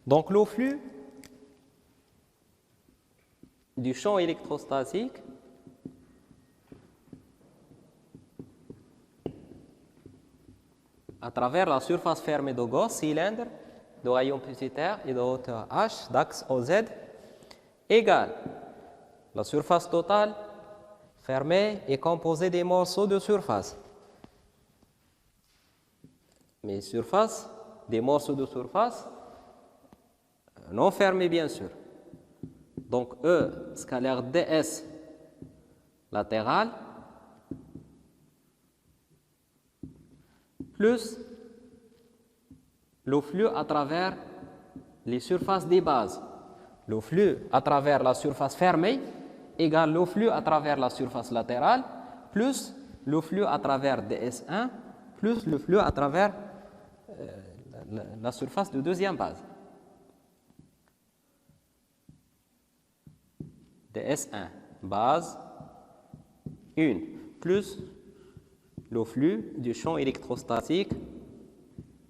Donc le flux du champ électrostatique à travers la surface fermée de Gauss, cylindre de rayon petit r et de hauteur h, d'axe OZ, égale la surface totale fermée est composée des morceaux de surface. Mais surface, des morceaux de surface non fermés bien sûr. Donc E scalaire ds latéral plus le flux à travers les surfaces des bases. Le flux à travers la surface fermée égale le flux à travers la surface latérale plus le flux à travers ds1 plus le flux à travers la surface de deuxième base. ds1 base 1 plus le flux du champ électrostatique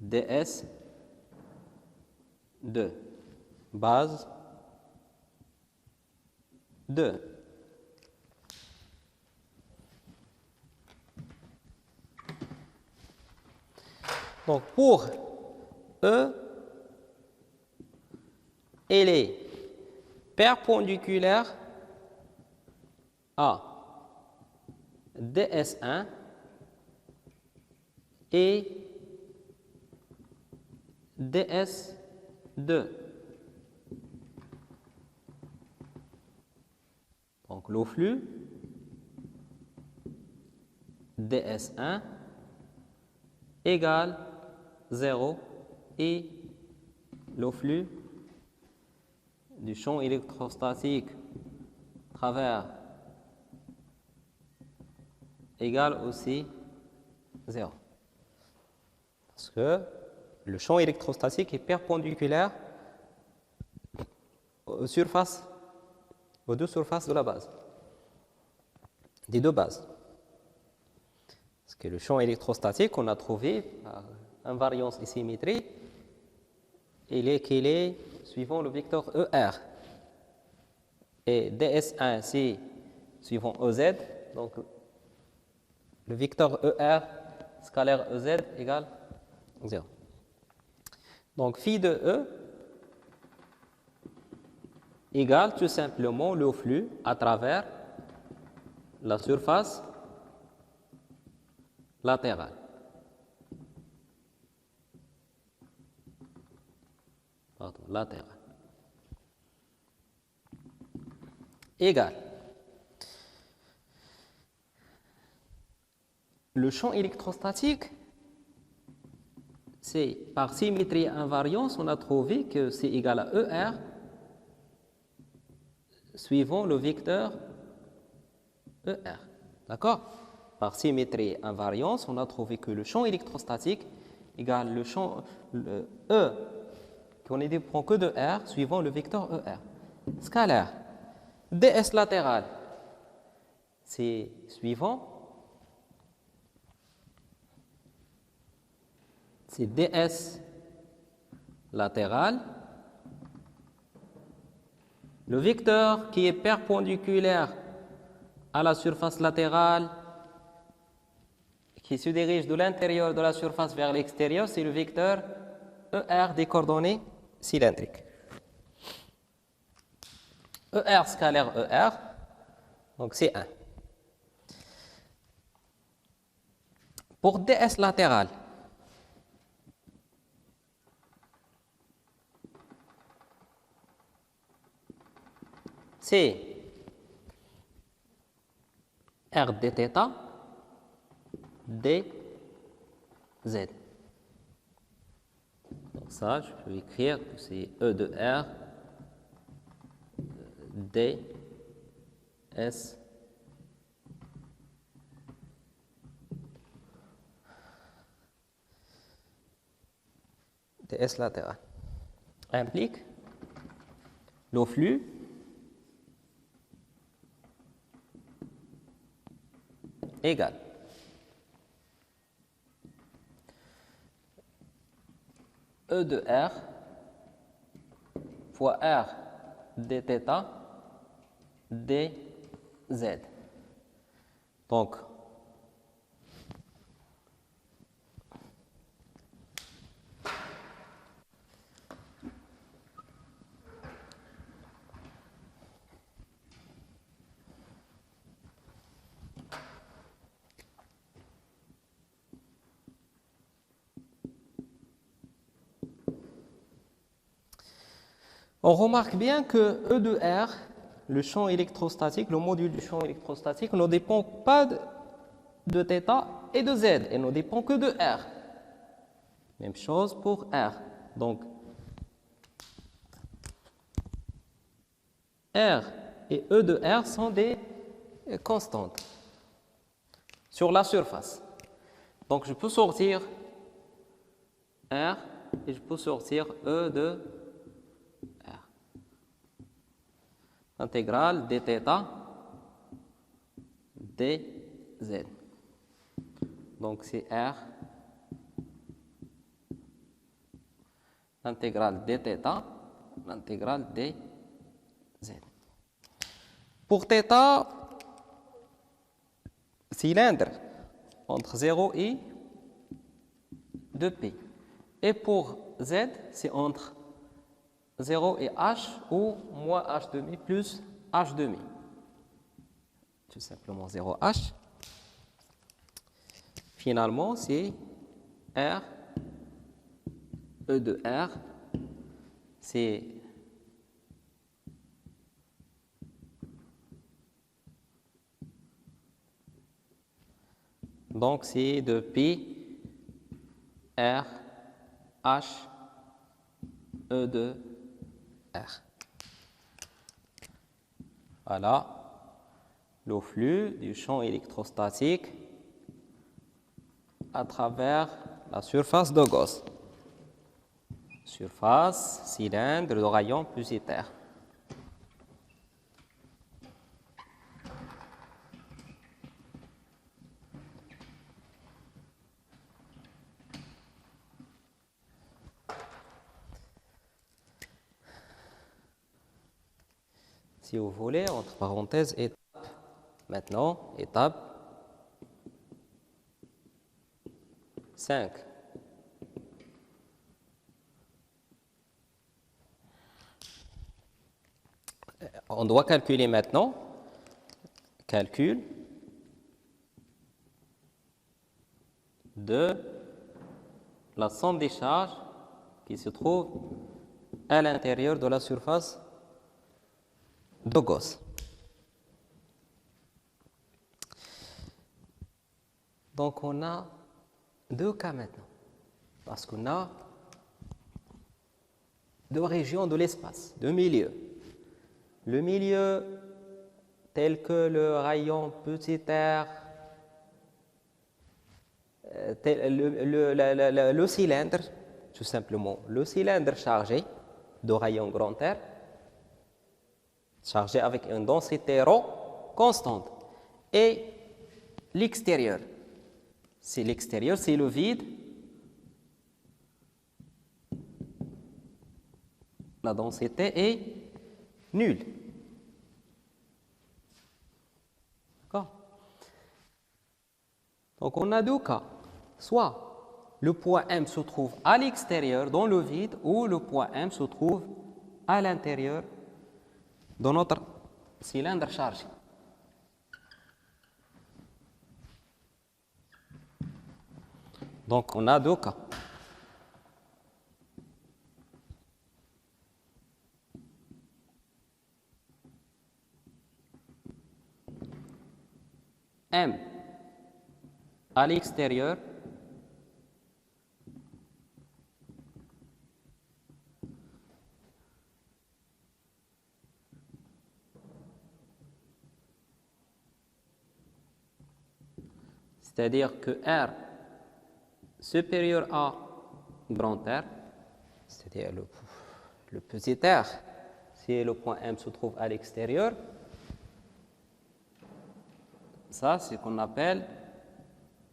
ds2 base 2. Donc pour E, elle est perpendiculaire à ds1 et ds2. Donc le flux ds1 égale 0 et le flux du champ électrostatique à travers égale aussi 0. Parce que le champ électrostatique est perpendiculaire aux deux surfaces de la base, des deux bases. Parce que le champ électrostatique, on a trouvé par invariance et symétrie, il est suivant le vecteur ER. Et ds1, c'est suivant EZ, donc le vecteur ER scalaire EZ égale 0. Donc phi de E égale tout simplement le flux à travers la surface latérale. Pardon, latérale. Égale. Le champ électrostatique, c'est par symétrie invariance, on a trouvé que c'est égal à ER suivant le vecteur ER. D'accord? Par symétrie invariance, on a trouvé que le champ électrostatique égale le champ E qu'on ne prend que de R suivant le vecteur ER. Scalaire. ds latéral, c'est suivant. C'est ds latéral. Le vecteur qui est perpendiculaire à la surface latérale, qui se dirige de l'intérieur de la surface vers l'extérieur, c'est le vecteur ER des coordonnées cylindriques. ER scalaire ER, donc c'est 1. Pour ds latéral, c'est R d θ dz. Donc ça, je peux écrire que c'est E de R d s ds latéral implique le flux égal E de R fois R dθ dz. Donc, on remarque bien que E de R, le champ électrostatique, le module du champ électrostatique ne dépend pas de θ et de z, et ne dépend que de R. Même chose pour R. Donc, R et E de R sont des constantes sur la surface. Donc, je peux sortir R et je peux sortir E de R. Intégrale dθ dz. Donc, c'est R l'intégrale dθ, l'intégrale dz. Pour θ, cylindre entre 0 et 2π. Et pour z, c'est entre 0 et h ou moins h demi plus h demi. Tout simplement 0h. Finalement, c'est R, E de R, c'est donc c'est de P, R, H, E de R. Voilà le flux du champ électrostatique à travers la surface de Gauss. Surface, cylindre, de rayon publicitaire. Si vous voulez, entre parenthèses, étape. Maintenant, étape 5. On doit calculer maintenant, calcul de la somme des charges qui se trouve à l'intérieur de la surface de Gauss. Donc on a deux cas maintenant, parce qu'on a deux régions de l'espace, deux milieux. Le milieu tel que le rayon petit r, le cylindre, tout simplement, le cylindre chargé de rayon grand R, chargé avec une densité ρ constante, et l'extérieur. C'est l'extérieur, c'est le vide. La densité est nulle. D'accord? Donc on a deux cas. Soit le poids M se trouve à l'extérieur, dans le vide, ou le poids M se trouve à l'intérieur de notre cylindre chargé. Donc on a deux cas. M à l'extérieur c'est-à-dire que R supérieur à grand R, c'est-à-dire le petit r, si le point M se trouve à l'extérieur, ça c'est ce qu'on appelle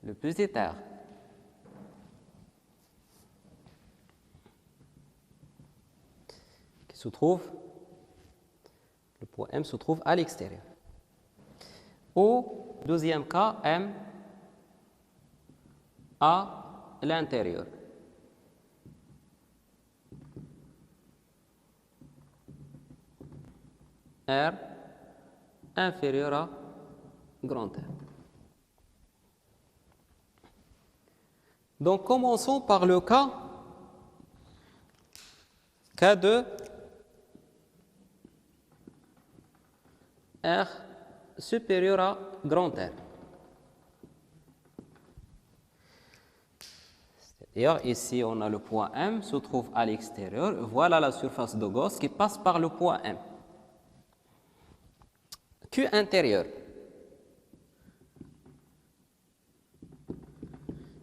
le petit r. se trouve, le poids M se trouve à l'extérieur. Au deuxième cas, M à l'intérieur. R inférieur à grand R. Donc, commençons par le cas de R supérieur à grand R. C'est-à-dire, ici, on a le point M, se trouve à l'extérieur. Voilà la surface de Gauss qui passe par le point M. Q intérieur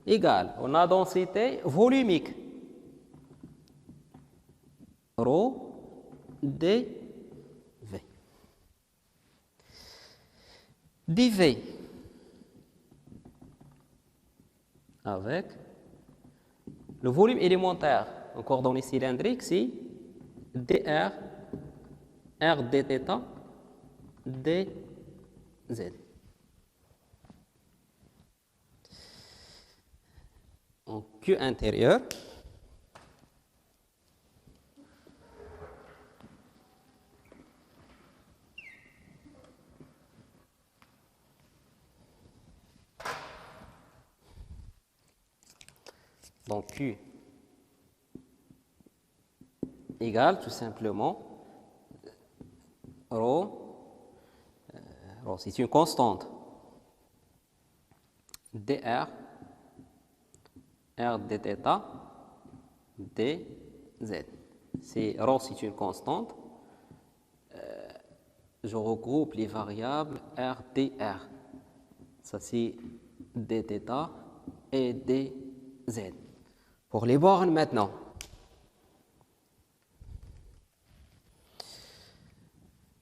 égale, on a densité volumique, ρ dV. dV avec le volume élémentaire en coordonnées cylindriques, c'est dr, r dθ, dz. En Q intérieur, donc Q égale tout simplement ρ, c'est une constante, dr, r dθ, dz. C'est ρ, c'est une constante. Je regroupe les variables r, dr. Ça c'est dθ et dz. Pour les bornes maintenant.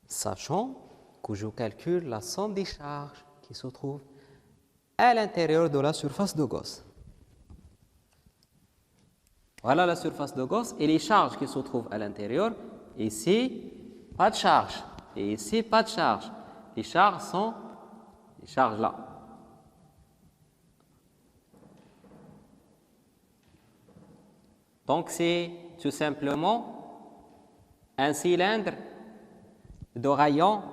Sachant que je calcule la somme des charges qui se trouvent à l'intérieur de la surface de Gauss. Voilà la surface de Gauss et les charges qui se trouvent à l'intérieur. Ici, pas de charge. Et ici, pas de charge. Les charges sont les charges là. Donc, c'est tout simplement un cylindre de rayon.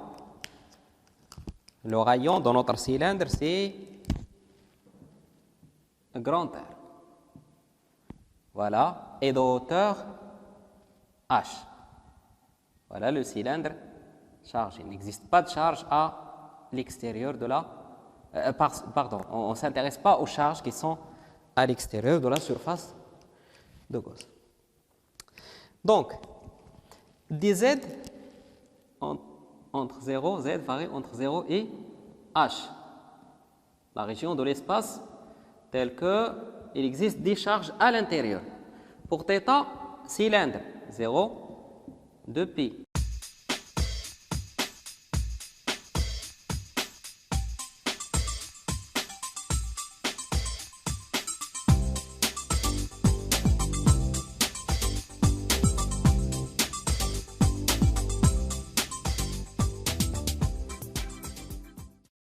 Le rayon dans notre cylindre, c'est grand R. Voilà, et de hauteur H. Voilà le cylindre chargé. Il n'existe pas de charge à l'extérieur de la... pardon, on ne s'intéresse pas aux charges qui sont à l'extérieur de la surface de Gauss. Donc, dz entre 0, z varie entre 0 et h. La région de l'espace telle qu'il existe des charges à l'intérieur. Pour θ, cylindre, 0, 2π.